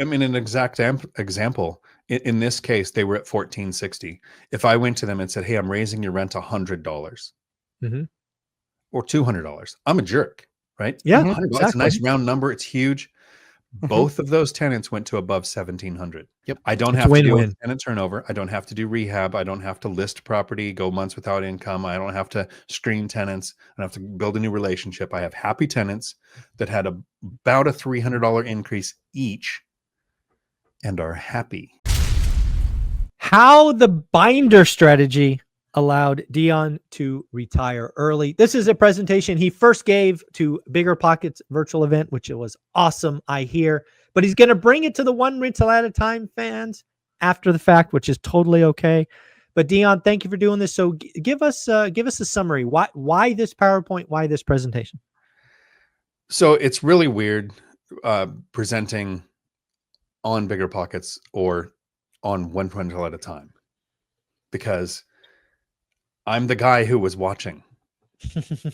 I mean, an exact example. In this case, they were at 1460. If I went to them and said, "Hey, I'm raising your rent $100 Mhm. or $200," I'm a jerk, right? Yeah, Mhm. $100. It's a nice exactly. round number. It's huge. Mhm. Both of those tenants went to above 1700. Yep. I don't It's have to deal with win-win. tenant turnover. I don't have to do rehab. I don't have to list property, go months without income. I don't have to screen tenants. I don't have to build a new relationship. I have happy tenants that had about a $300 increase each and are happy. How the binder strategy allowed Dion to retire early. This is a presentation he first gave to Bigger Pockets virtual event, which it was awesome, I hear. But he's going to bring it to the One Rental at a Time fans after the fact, which is totally okay. But Dion, thank you for doing this. So give us a summary. Why this PowerPoint? Why this presentation? So it's really weird presenting on Bigger Pockets or on One Rental at a Time, because I'm the guy who was watching,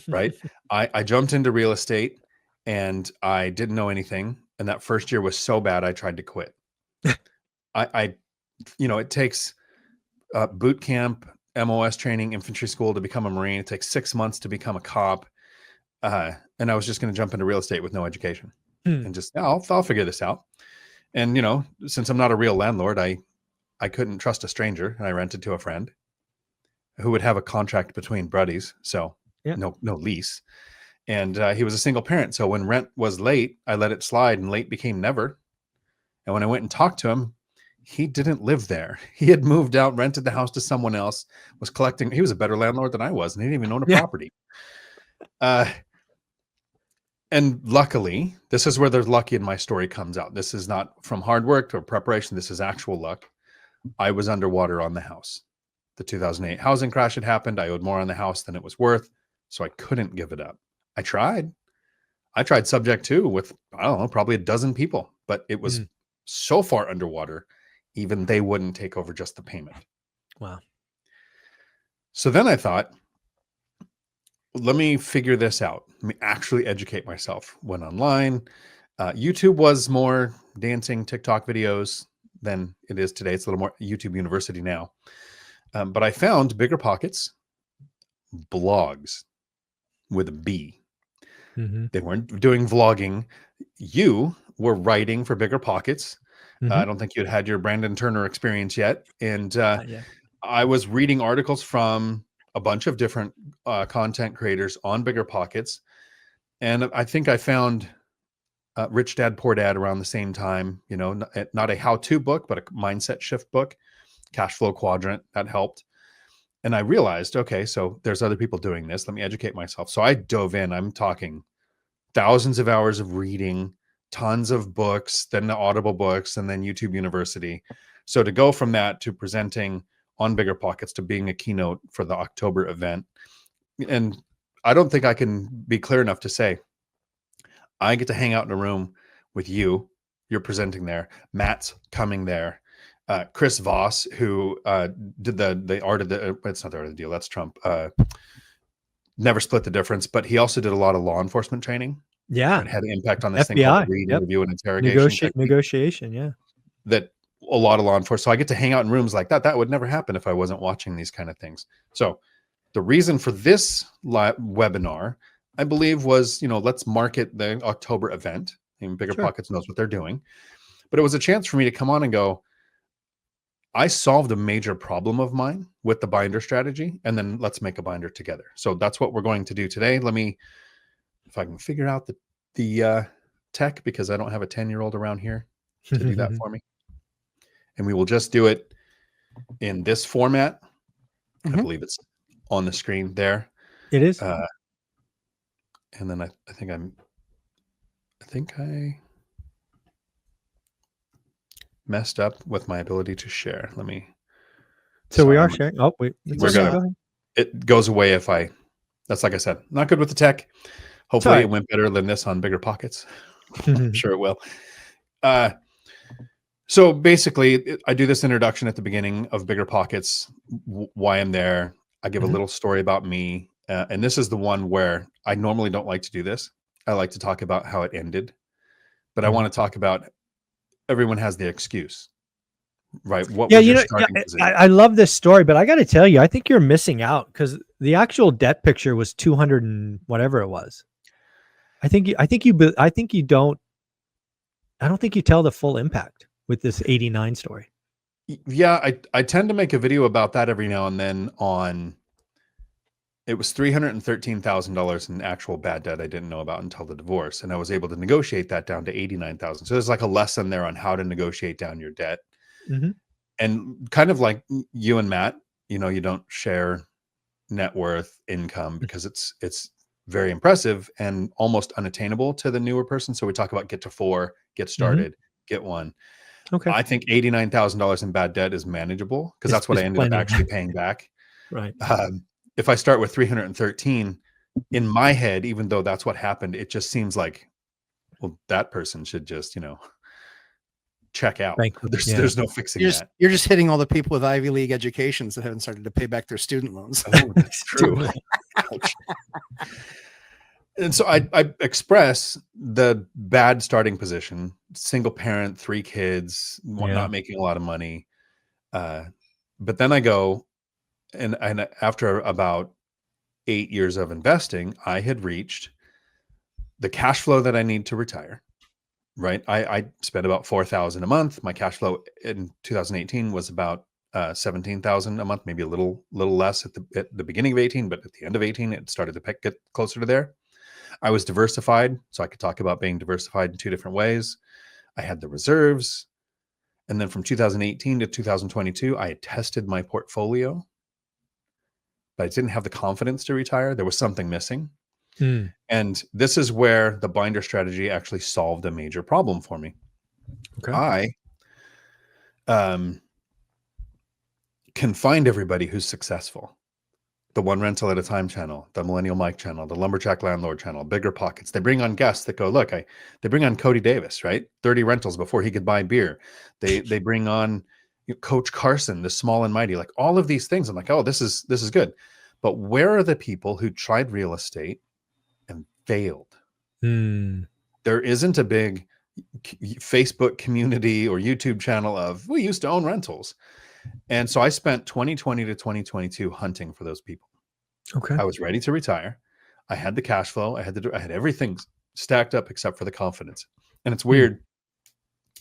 right? I jumped into real estate and I didn't know anything. And that first year was so bad, I tried to quit. I it takes boot camp, MOS training, infantry school to become a Marine. It takes 6 months to become a cop. And I was just going to jump into real estate with no education and just, I'll figure this out. And, since I'm not a real landlord, I couldn't trust a stranger, and I rented to a friend who would have a contract between buddies. So Yeah. no lease. And he was a single parent. So when rent was late, I let it slide, and late became never. And when I went and talked to him, he didn't live there. He had moved out, rented the house to someone else, was collecting. He was a better landlord than I was, and he didn't even own a Yeah. property. And luckily, this is where the lucky in my story comes out. This is not from hard work or preparation. This is actual luck. I was underwater on the house. The 2008 housing crash had happened. I owed more on the house than it was worth, so I couldn't give it up. I tried subject to with, I don't know, probably a dozen people, but it was so far underwater, even they wouldn't take over just the payment. Wow. So then I thought, let me figure this out. Let me actually educate myself. Went online. YouTube was more dancing TikTok videos than it is today. It's a little more YouTube University now. But I found Bigger Pockets blogs with a B. Mm-hmm. They weren't doing vlogging. You were writing for Bigger Pockets. I don't think you'd had your Brandon Turner experience yet. And I was reading articles from a bunch of different content creators on Bigger Pockets. And I think I found Rich Dad, Poor Dad around the same time, not a how-to book, but a mindset shift book, Cash Flow Quadrant, that helped. And I realized, okay, so there's other people doing this. Let me educate myself. So I dove in. I'm talking thousands of hours of reading, tons of books, then the Audible books, and then YouTube University. So to go from that to presenting on Bigger Pockets to being a keynote for the October event. And I don't think I can be clear enough to say, I get to hang out in a room with you. You're presenting there. Matt's coming there. Chris Voss, who did the art of the, it's not the art of the deal, that's Trump. Never split the difference, but he also did a lot of law enforcement training. Yeah. It had an impact on this thing FBI. called read, interview, and interrogation. Negotiation. Yeah. That a lot of law enforcement. So I get to hang out in rooms like that. That would never happen if I wasn't watching these kind of things. So the reason for this webinar, I believe, was, let's market the October event. And Bigger Pockets knows what they're doing. But it was a chance for me to come on and go, I solved a major problem of mine with the binder strategy, and then let's make a binder together. So that's what we're going to do today. Let me, if I can figure out the tech, because I don't have a 10-year-old around here to do that for me. And we will just do it in this format. I believe it's on the screen there. It is. And then I think I messed up with my ability to share. Let me. So we are sharing. Oh, wait. We're gonna. Go ahead. It goes away if I. That's like I said, not good with the tech. Hopefully, it went better than this on Bigger Pockets. I'm sure it will. So basically, I do this introduction at the beginning of Bigger Pockets, why I'm there. I give a little story about me. And this is the one where I normally don't like to do this. I like to talk about how it ended. But I want to talk about everyone has the excuse, right? What Yeah, was your yeah, starting position? I love this story, but I got to tell you, I think you're missing out because the actual debt picture was 200 and whatever it was. I think you don't. I don't think you tell the full impact with this 89 story. Yeah, I tend to make a video about that every now and then on. It was $313,000 in actual bad debt I didn't know about until the divorce, and I was able to negotiate that down to 89,000. So there's like a lesson there on how to negotiate down your debt, and kind of like you and Matt, you don't share net worth income because it's very impressive and almost unattainable to the newer person. So we talk about get to 4, get started, get 1. Okay. I think $89,000 in bad debt is manageable because that's what I ended up actually paying back. Right. If I start with 313 in my head, even though that's what happened, it just seems like, well, that person should just, check out. There's no fixing that. You're just hitting all the people with Ivy League educations that haven't started to pay back their student loans. Oh, that's true. And so I express the bad starting position, single parent, 3 kids, not making a lot of money. But then I go, and after about 8 years of investing, I had reached the cash flow that I need to retire. Right. I spent about $4,000 a month. My cash flow in 2018 was about $17,000 a month, maybe a little less at the beginning of 18, but at the end of 18, it started to get closer to there. I was diversified, so I could talk about being diversified in 2 different ways. I had the reserves. And then from 2018 to 2022, I had tested my portfolio, but I didn't have the confidence to retire. There was something missing. And this is where the binder strategy actually solved a major problem for me. Okay. I can find everybody who's successful. The One Rental at a Time channel, the Millennial Mike channel, the Lumberjack Landlord channel, Bigger Pockets. They bring on guests that go, look, they bring on Cody Davis, right? 30 rentals before he could buy beer. They bring on Coach Carson, the Small and Mighty, like all of these things. I'm like, oh, this is good. But where are the people who tried real estate and failed? There isn't a big Facebook community or YouTube channel of, we used to own rentals. And so I spent 2020 to 2022 hunting for those people. Okay. I was ready to retire. I had the cash flow. I had everything stacked up except for the confidence. And it's weird.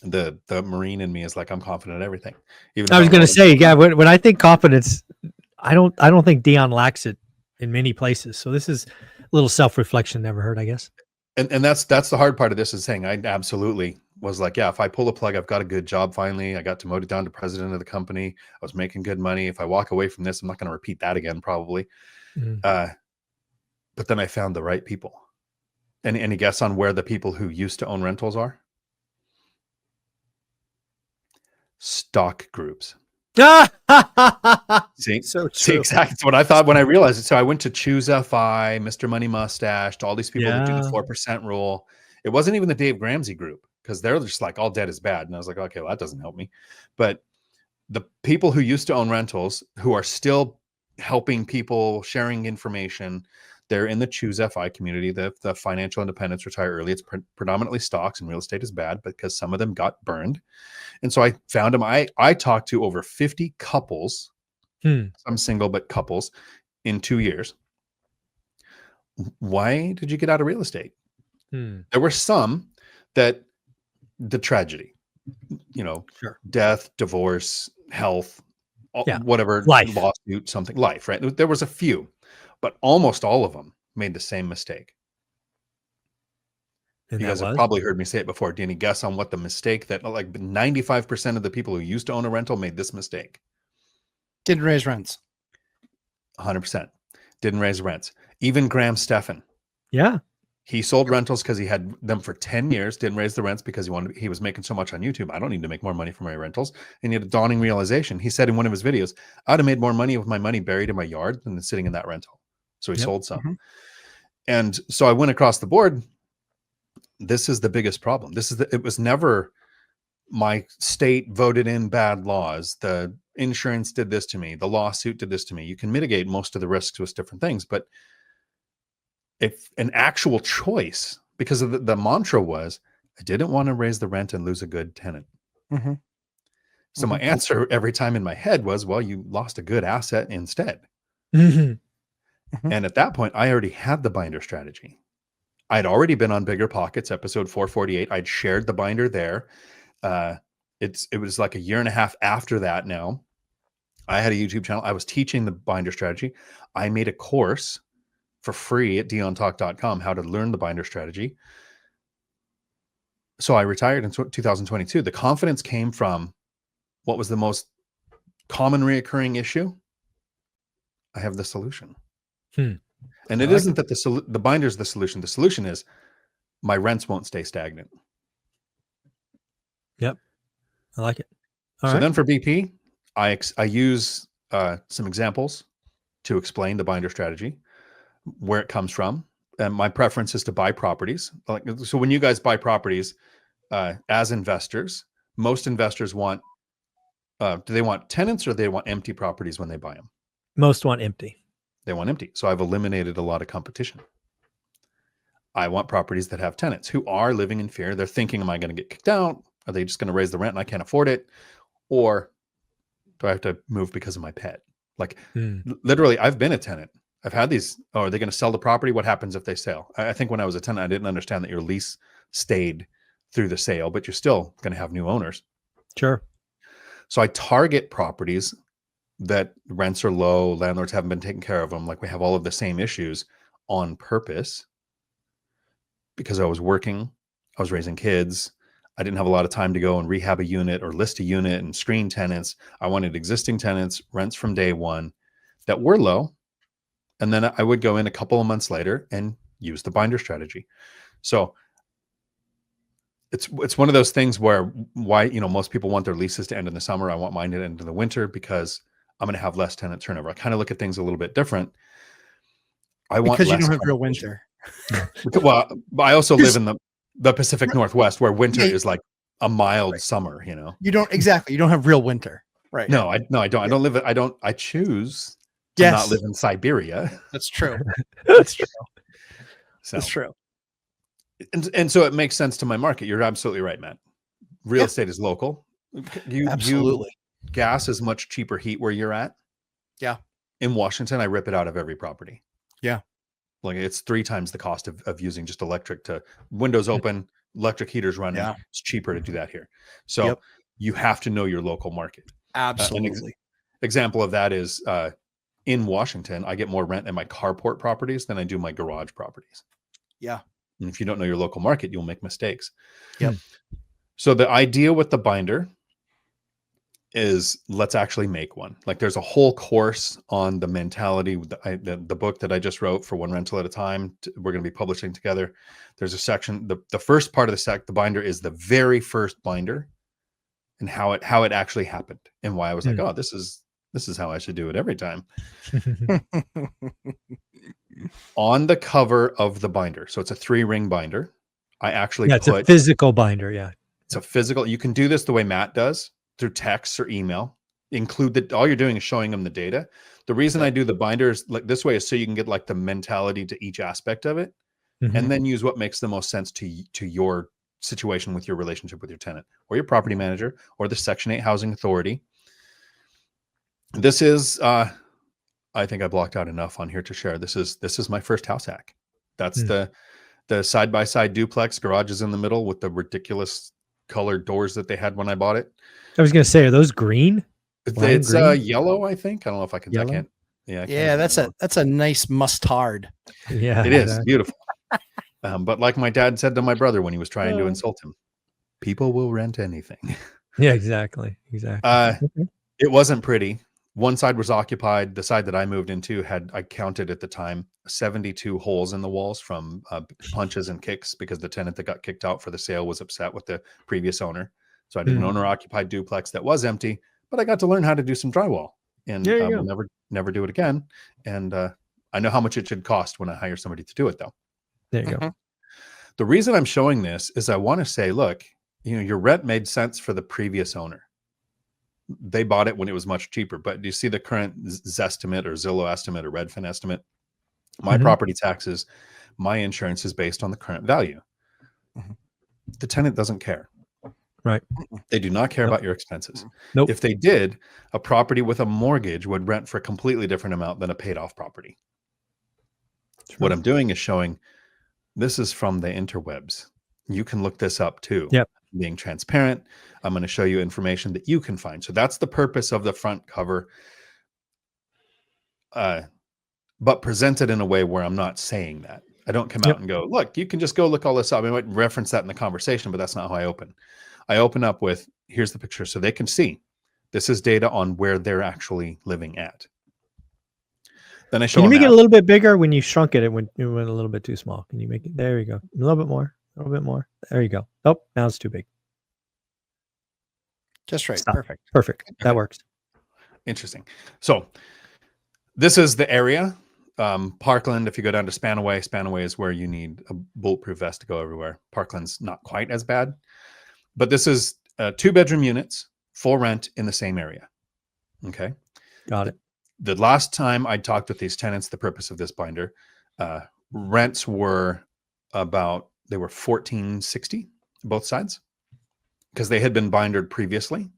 The Marine in me is like, I'm confident in everything. Even I was going to say, yeah, when I think confidence, I don't think Dion lacks it in many places. So this is a little self-reflection never hurt, I guess. And that's the hard part of this, is saying I absolutely was like, yeah, if I pull the plug, I've got a good job. Finally, I got demoted down to president of the company. I was making good money. If I walk away from this, I'm not going to repeat that again, probably. But then I found the right people. Any guess on where the people who used to own rentals are? Stock groups. See, so true. See, exactly. That's what I thought when I realized it. So I went to Choose FI, Mr. Money Mustache, to all these people that do the 4% rule. It wasn't even the Dave Ramsey group, because they're just like, all debt is bad. And I was like, okay, well, that doesn't help me. But the people who used to own rentals, who are still helping people, sharing information, they're in the Choose FI community, the financial independence, retire early. It's predominantly stocks, and real estate is bad because some of them got burned. And so I found them. I talked to over 50 couples, some single, but couples, in 2 years. Why did you get out of real estate? There were some that the tragedy, death, divorce, health, whatever, life, lawsuit, something, life, right? There was a few, but almost all of them made the same mistake. And you guys have probably heard me say it before. Do you any guess on what the mistake that, like, 95% of the people who used to own a rental made this mistake? Didn't raise rents. 100%. Didn't raise rents. Even Graham Stephan. Yeah. He sold rentals because he had them for 10 years, didn't raise the rents because he was making so much on YouTube. I don't need to make more money for my rentals. And he had a dawning realization. He said in one of his videos, I would have made more money with my money buried in my yard than sitting in that rental. So he sold some. And so I went across the board. This is the biggest problem. It was never my state voted in bad laws. The insurance did this to me. The lawsuit did this to me. You can mitigate most of the risks with different things, but if an actual choice, because of the mantra was, I didn't want to raise the rent and lose a good tenant. Mm-hmm. So my answer every time in my head was, well, you lost a good asset instead. Mhm. And at that point, I already had the binder strategy. I'd already been on Bigger Pockets, episode 448. I'd shared the binder there. It was like a year and a half after that now. I had a YouTube channel. I was teaching the binder strategy. I made a course for free at diontalk.com, how to learn the binder strategy. So I retired in 2022. The confidence came from what was the most common reoccurring issue? I have the solution. And it isn't that the binder is the solution. The solution is my rents won't stay stagnant. Yep. I like it. So then for BP, I use some examples to explain the binder strategy, where it comes from. And my preference is to buy properties. So when you guys buy properties as investors, most investors want, do they want tenants or do they want empty properties when they buy them? Most want empty. They want empty. So I've eliminated a lot of competition. I want properties that have tenants who are living in fear. They're thinking, am I going to get kicked out? Are they just going to raise the rent and I can't afford it? Or do I have to move because of my pet? Like literally, I've been a tenant. I've had these, oh, are they going to sell the property? What happens if they sell? I think when I was a tenant, I didn't understand that your lease stayed through the sale, but you're still going to have new owners. Sure. So I target properties that rents are low, landlords haven't been taking care of them. Like we have all of the same issues on purpose because I was working, I was raising kids. I didn't have a lot of time to go and rehab a unit or list a unit and screen tenants. I wanted existing tenants, rents from day one that were low. And then I would go in a couple of months later and use the binder strategy. So it's one of those things where most people want their leases to end in the summer. I want mine to end in the winter because I'm going to have less tenant turnover. I kind of look at things a little bit different. Because you don't have real winter. Well, I also live in the Pacific Northwest where winter is like a mild summer, You don't have real winter. Right. No, I don't. I choose to not live in Siberia. That's true. That's true. That's true. And so it makes sense to my market. You're absolutely right, Matt. Real estate is local. Absolutely. Gas is much cheaper heat where you're at. Yeah. In Washington, I rip it out of every property. Yeah. Like it's 3 times the cost of using just electric to windows open, electric heaters running. Yeah. It's cheaper to do that here. So you have to know your local market. Absolutely. Example of that is in Washington, I get more rent in my carport properties than I do my garage properties. Yeah. And if you don't know your local market, you'll make mistakes. Yep. So the idea with the binder is let's actually make one. Like there's a whole course on the mentality, the book that I just wrote for One Rental at a Time. We're going to be publishing together. There's a section. The first part of the binder is the very first binder and how it actually happened and why I was like, oh, this is how I should do it every time. On the cover of the binder. So it's a 3-ring binder. I actually it's a physical binder. Yeah. It's a physical. You can do this the way Matt does through text or email. Include all you're doing is showing them the data. The reason I do the binders like this way is so you can get like the mentality to each aspect of it and then use what makes the most sense to your situation with your relationship with your tenant or your property manager or the Section 8 Housing Authority. This is, I think I blocked out enough on here to share. This is my first house hack. That's the side-by-side duplex, garages in the middle with the ridiculous colored doors that they had when I bought it. I was going to say, are those green? It's yellow, I think. I don't know if I can. Yellow? Yeah, that's a nice mustard. Yeah, it is beautiful. But like my dad said to my brother when he was trying to insult him, people will rent anything. Yeah, exactly. It wasn't pretty. One side was occupied. The side that I moved into I counted at the time, 72 holes in the walls from punches and kicks because the tenant that got kicked out for the sale was upset with the previous owner. So I did an owner-occupied duplex that was empty, but I got to learn how to do some drywall and never do it again. And I know how much it should cost when I hire somebody to do it, though. There you go. The reason I'm showing this is I want to say, look, your rent made sense for the previous owner. They bought it when it was much cheaper, but do you see the current Zestimate or Zillow estimate or Redfin estimate? My property taxes, my insurance is based on the current value. The tenant doesn't care. Right. They do not care Nope. about your expenses. Nope. If they did, a property with a mortgage would rent for a completely different amount than a paid off property. True. What I'm doing is showing this is from the interwebs. You can look this up too. Yep. Being transparent, I'm going to show you information that you can find. So that's the purpose of the front cover, but presented in a way where I'm not saying that. I don't come out and go, look, you can just go look all this up. I might reference that in the conversation, but that's not how I open. I open up with, here's the picture so they can see this is data on where they're actually living at. Then I show Can you make them it a little bit bigger? When you shrunk it, it went a little bit too small. Can you make it? There you go. A little bit more. A little bit more. There you go. Oh, now it's too big. Just right. Stop. Perfect. Perfect. That works. Interesting. So this is the area. Parkland, if you go down to Spanaway is where you need a bulletproof vest to go everywhere. Parkland's not quite as bad. But this is 2-bedroom units, full rent in the same area. Okay. Got it. The last time I talked with these tenants, the purpose of this binder, rents were they were $1,460 both sides because they had been bindered previously.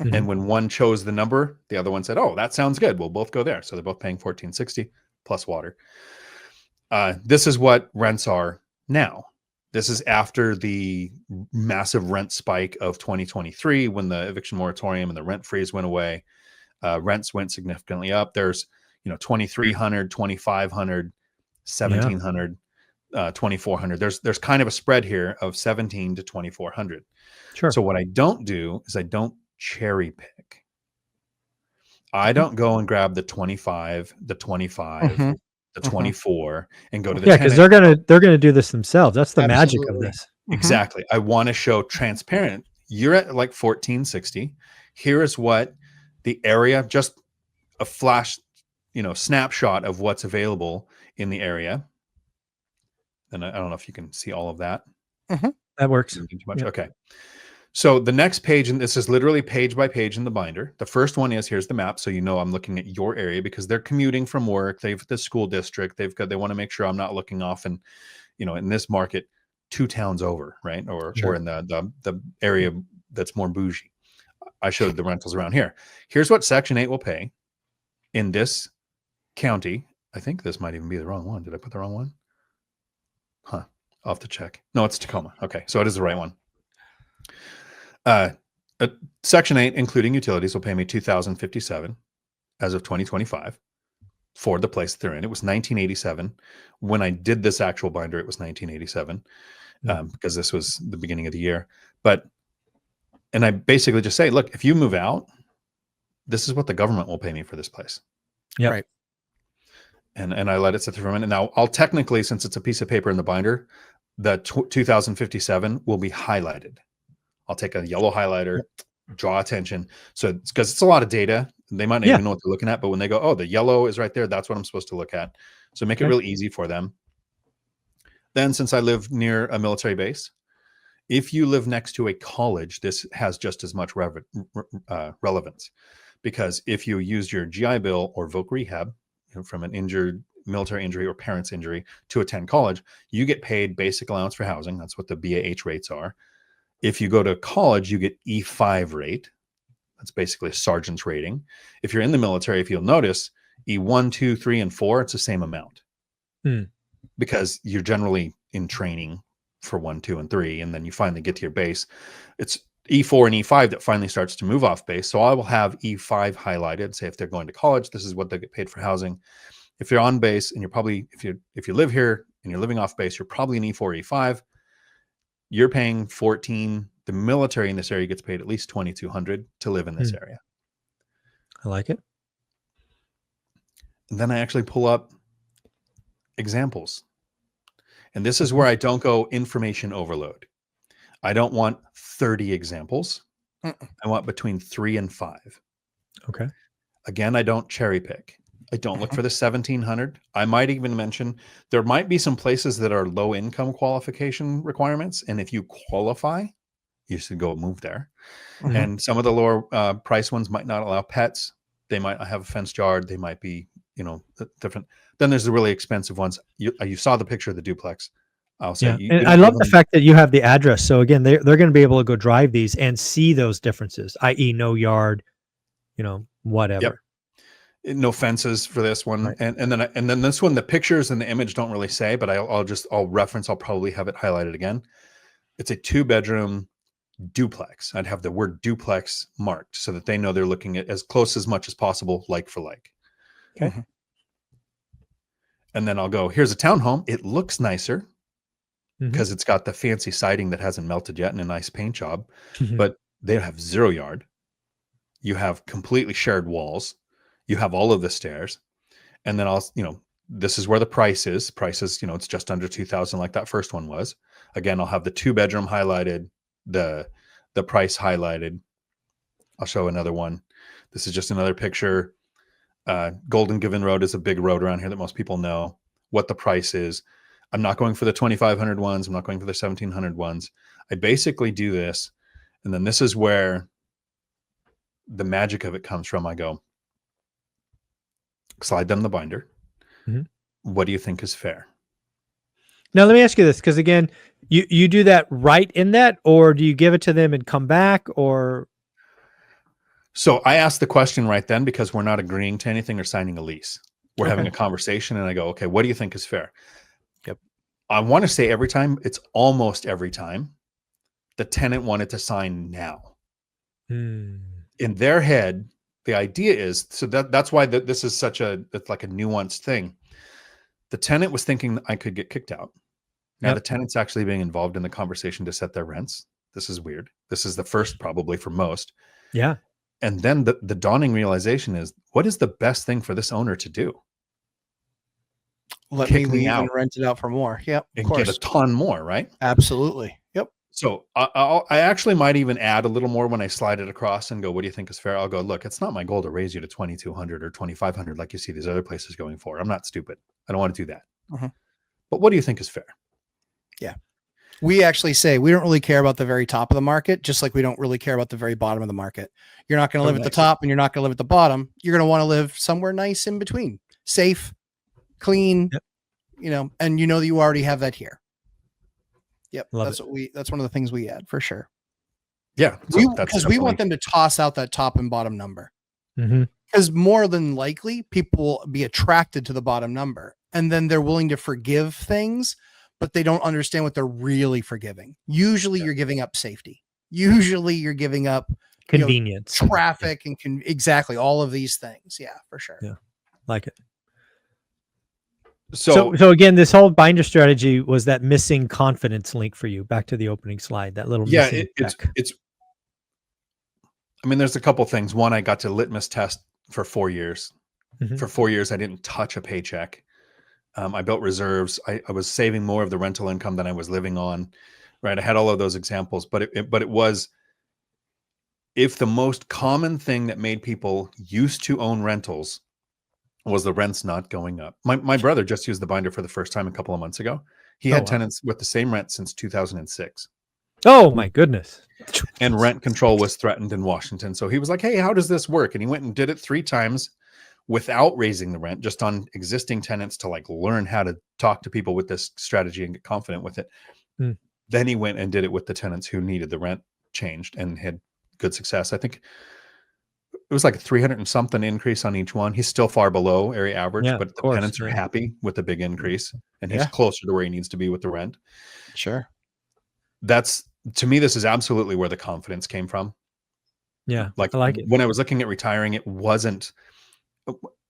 Mhm. And when one chose the number, the other one said, oh, that sounds good. We'll both go there. So they're both paying $1,460 plus water. This is what rents are now. This is after the massive rent spike of 2023 when the eviction moratorium and the rent freeze went away. Rents went significantly up. There's, $2,300, $2,500, $1,700, $2,400. There's kind of a spread here of $1,700 to $2,400. Sure. So what I don't do is I don't cherry pick. I don't go and grab the 25, the 25, the 24 and go to the because they're gonna do this themselves. That's the magic of this. Exactly. I want to show transparent. You're at like 1460. Here is what the area, just a flash, snapshot of what's available in the area. And I don't know if you can see all of that. That works. Too much. Yep. Okay. So the next page, and this is literally page by page in the binder. The first one is, here's the map. So, I'm looking at your area because they're commuting from work. They've the school district. They want to make sure I'm not looking off and, in this market, 2 towns over, right? Or in the area that's more bougie. I showed the rentals around here. Here's what Section 8 will pay in this county. I think this might even be the wrong one. Did I put the wrong one? Huh. I'll have to check. No, it's Tacoma. Okay. So it is the right one. Section 8, including utilities, will pay me $2,057 as of 2025 for the place they're in. It was 1987. When I did this actual binder, it was 1987 because this was the beginning of the year. And I basically just say, look, if you move out, this is what the government will pay me for this place. Yeah. Right. And I let it sit there for a minute. Now, I'll technically, since it's a piece of paper in the binder, the 2057 will be highlighted. I'll take a yellow highlighter, draw attention. So it's because it's a lot of data. They might not even know what they're looking at, but when they go, oh, the yellow is right there, that's what I'm supposed to look at. So make it really easy for them. Then, since I live near a military base, if you live next to a college, this has just as much relevance. Because if you used your GI Bill or voc rehab from an injured military injury or parent's injury to attend college, you get paid basic allowance for housing. That's what the BAH rates are. If you go to college, you get E5 rate. That's basically a sergeant's rating. If you're in the military, if you'll notice, E1, 2, 3, and 4, it's the same amount. Because you're generally in training for 1, 2, and 3, and then you finally get to your base. It's E4 and E5 that finally starts to move off base. So I will have E5 highlighted, say if they're going to college, this is what they get paid for housing. If you're on base and you're probably, if you live here and you're living off base, you're probably an E4, E5. You're paying 14. The military in this area gets paid at least 2,200 to live in this area. I like it. And then I actually pull up examples. And this is where I don't go information overload. I don't want 30 examples. I want between 3 and 5. Okay. Again, I don't cherry pick. I don't look for the 1,700. I might even mention there might be some places that are low income qualification requirements. And if you qualify, you should go move there. And some of the lower price ones might not allow pets. They might not have a fenced yard. They might be, different. Then there's the really expensive ones. You saw the picture of the duplex. I'll say, you And don't I love give the them, fact that you have the address. So again, they're going to be able to go drive these and see those differences, i.e., no yard, yep, whatever. no fences for this one. Right. And then this one, the pictures and the image don't really say, but I'll reference, I'll probably have it highlighted again. It's a 2-bedroom duplex. I'd have the word duplex marked so that they know they're looking at as close as much as possible, like for like. Okay. Mhm. And then I'll go, here's a townhome. It looks nicer Mhm. because it's got the fancy siding that hasn't melted yet and a nice paint job, but they have 0 yard. You have completely shared walls. You have all of the stairs. And then this is where the price is. Price is, it's just under 2,000 like that first one was. Again, I'll have the 2-bedroom highlighted, the price highlighted. I'll show another one. This is just another picture. Golden Given Road is a big road around here that most people know what the price is. I'm not going for the 2,500 ones. I'm not going for the 1,700 ones. I basically do this. And then this is where the magic of it comes from. I go, slide them the binder. Mhm. What do you think is fair? Now, let me ask you this, because again, you do that right in that, or do you give it to them and come back, or? So I asked the question right then because we're not agreeing to anything or signing a lease. We're Okay. having a conversation and I go, okay, what do you think is fair? Yep. I want to say every time, it's almost every time, the tenant wanted to sign now. Hmm. In their head, the idea is, so that's why this is it's like a nuanced thing. The tenant was thinking I could get kicked out. Now the tenant's actually being involved in the conversation to set their rents. This is weird. This is the first probably for most. Yeah. And then the dawning realization is, what is the best thing for this owner to do? Let Kick me me leave out and rent it out for more. Yep, of and get a course. ton more, right? Absolutely. Yep. So I actually might even add a little more when I slide it across and go, what do you think is fair? I'll go, look, it's not my goal to raise you to 2,200 or 2,500 like you see these other places going for. I'm not stupid. I don't want to do that. Mhm. But what do you think is fair? Yeah. We actually say we don't really care about the very top of the market, just like we don't really care about the very bottom of the market. You're not going to live at the top and you're not going to live at the bottom. You're going to want to live somewhere nice in between, safe, clean, and that you already have that here. Yep. That's one of the things we add for sure. Yeah. Because we want them to toss out that top and bottom number. Mm-hmm. Because more than likely people will be attracted to the bottom number and then they're willing to forgive things, but they don't understand what they're really forgiving. Usually you're giving up safety. Usually you're giving up convenience, traffic, and exactly all of these things. Yeah, for sure. Yeah. Like it. So again, this whole binder strategy was that missing confidence link for you. Back to the opening slide, that little missing it's I mean, there's a couple things. One, I got to litmus test for 4 years. Mm-hmm. For 4 years, I didn't touch a paycheck. I built reserves. I was saving more of the rental income than I was living on. Right. I had all of those examples, but it was, if the most common thing that made people used to own rentals was the rents not going up. My brother just used the binder for the first time a couple of months ago. He had tenants with the same rent since 2006. Oh my goodness. And rent control was threatened in Washington. So he was like, hey, how does this work? And he went and did it 3 times without raising the rent, just on existing tenants to learn how to talk to people with this strategy and get confident with it. Then he went and did it with the tenants who needed the rent changed and had good success. I think it was like a 300 and something increase on each one. He's still far below area average, but the tenants are happy with the big increase, and he's closer to where he needs to be with the rent. Sure. That's, to me, this is absolutely where the confidence came from. Yeah. I like it. When I was looking at retiring, it wasn't,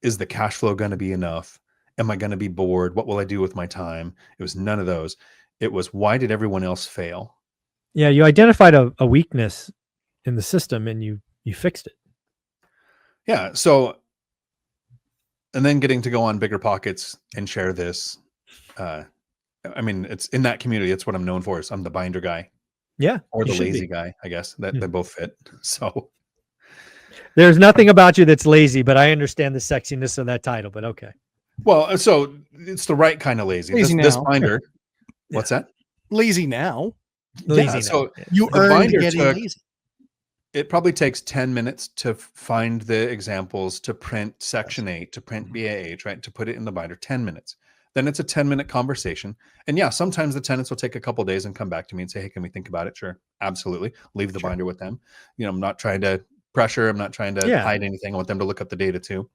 is the cash flow going to be enough? Am I going to be bored? What will I do with my time? It was none of those. It was, why did everyone else fail? Yeah. You identified a weakness in the system and you fixed it. Yeah. So, and then getting to go on Bigger Pockets and share this. I mean, it's in that community. It's what I'm known for. Is I'm the binder guy. Yeah. Or the lazy guy, I guess. That they both fit. So there's nothing about you that's lazy, but I understand the sexiness of that title, but okay. Well, so it's the right kind of lazy. This binder. What's that? Lazy now. Lazy now. So you earned getting lazy. It probably takes 10 minutes to find the examples, to print Section 8, to print BAH, right? To put it in the binder, 10 minutes. then it's a 10-minute conversation. And yeah, sometimes the tenants will take a couple days and come back to me and say, hey, can we think about it? Sure. Absolutely. Leave the binder with them. I'm not trying to pressure. I'm not trying to hide anything. I want them to look up the data too.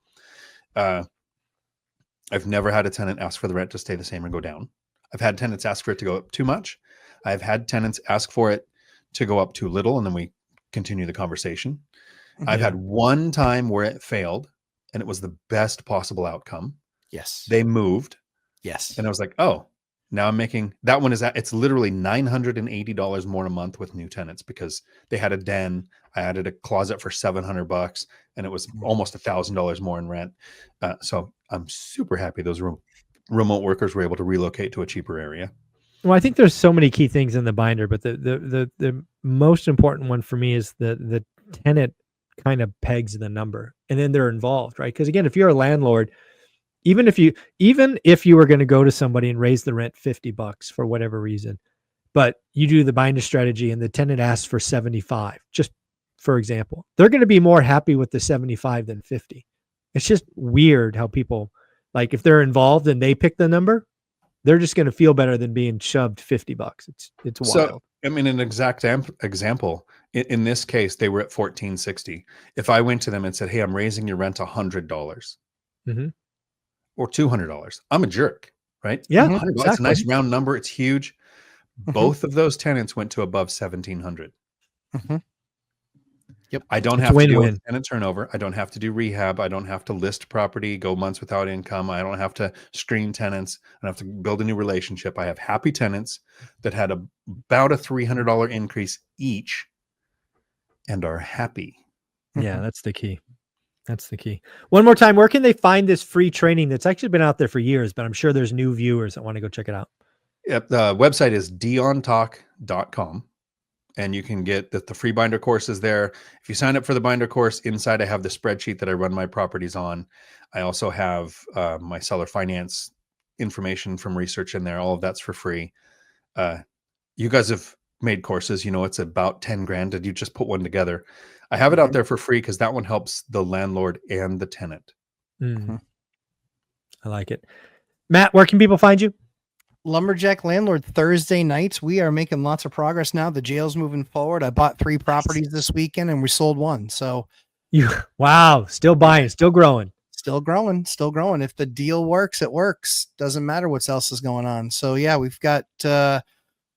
I've never had a tenant ask for the rent to stay the same or go down. I've had tenants ask for it to go up too much. I've had tenants ask for it to go up too little, and then we continue the conversation. I've had one time where it failed, and it was the best possible outcome. Yes. They moved. Yes. And I was like, oh, now I'm making that one it's literally $980 more a month with new tenants because they had a den. I added a closet for $700 and it was almost $1,000 more in rent. So I'm super happy those remote workers were able to relocate to a cheaper area. Well, I think there's so many key things in the binder, but the most important one for me is the tenant kind of pegs the number and then they're involved, right? Because again, if you're a landlord, even if you were going to go to somebody and raise the rent $50 for whatever reason, but you do the binder strategy and the tenant asks for 75, just for example, they're going to be more happy with the 75 than 50. It's just weird how people, like, if they're involved and they pick the number, they're just going to feel better than being shoved $50. It's wild. So, I mean, an exact example, in this case, they were at $1,460. If I went to them and said, hey, I'm raising your rent $100 or $200, I'm a jerk, right? Yeah, exactly. It's a nice round number. It's huge. Both of those tenants went to above 1,700. Yep. I don't have to deal with tenant turnover. I don't have to do rehab. I don't have to list property, go months without income. I don't have to screen tenants. I don't have to build a new relationship. I have happy tenants that had about a $300 increase each and are happy. Yeah, that's the key. That's the key. One more time, where can they find this free training that's actually been out there for years, but I'm sure there's new viewers that want to go check it out? Yep. The website is deontalk.com. And you can get the free binder courses there. If you sign up for the binder course, inside I have the spreadsheet that I run my properties on. I also have my seller finance information from research in there. All of that's for free. You guys have made courses, it's about 10 grand. Did you just put one together? I have it out there for free because that one helps the landlord and the tenant. I like it. Matt, where can people find you? Lumberjack Landlord Thursday nights. We are making lots of progress now. The jail's moving forward. I bought 3 properties this weekend and we sold 1. So wow, still buying, still growing. Still growing. If the deal works, it works. Doesn't matter what else is going on. So yeah, we've got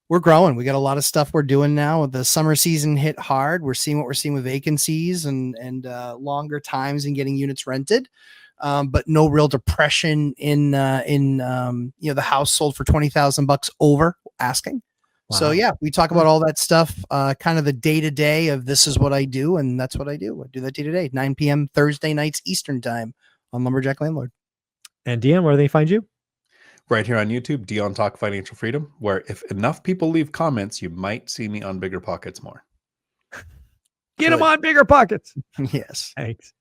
we're growing. We got a lot of stuff we're doing now. The summer season hit hard. We're seeing what we're seeing with vacancies and longer times in getting units rented. But no real depression in the house sold for $20,000 over asking. Wow. So yeah, we talk about all that stuff, kind of the day to day of this is what I do, and that's what I do. I do that day to day, 9 p.m. Thursday nights Eastern time on Lumberjack Landlord. And Dion, where do they find you? Right here on YouTube, Dion Talk Financial Freedom, where if enough people leave comments, you might see me on Bigger Pockets more. Get them on Bigger Pockets. Yes. Thanks.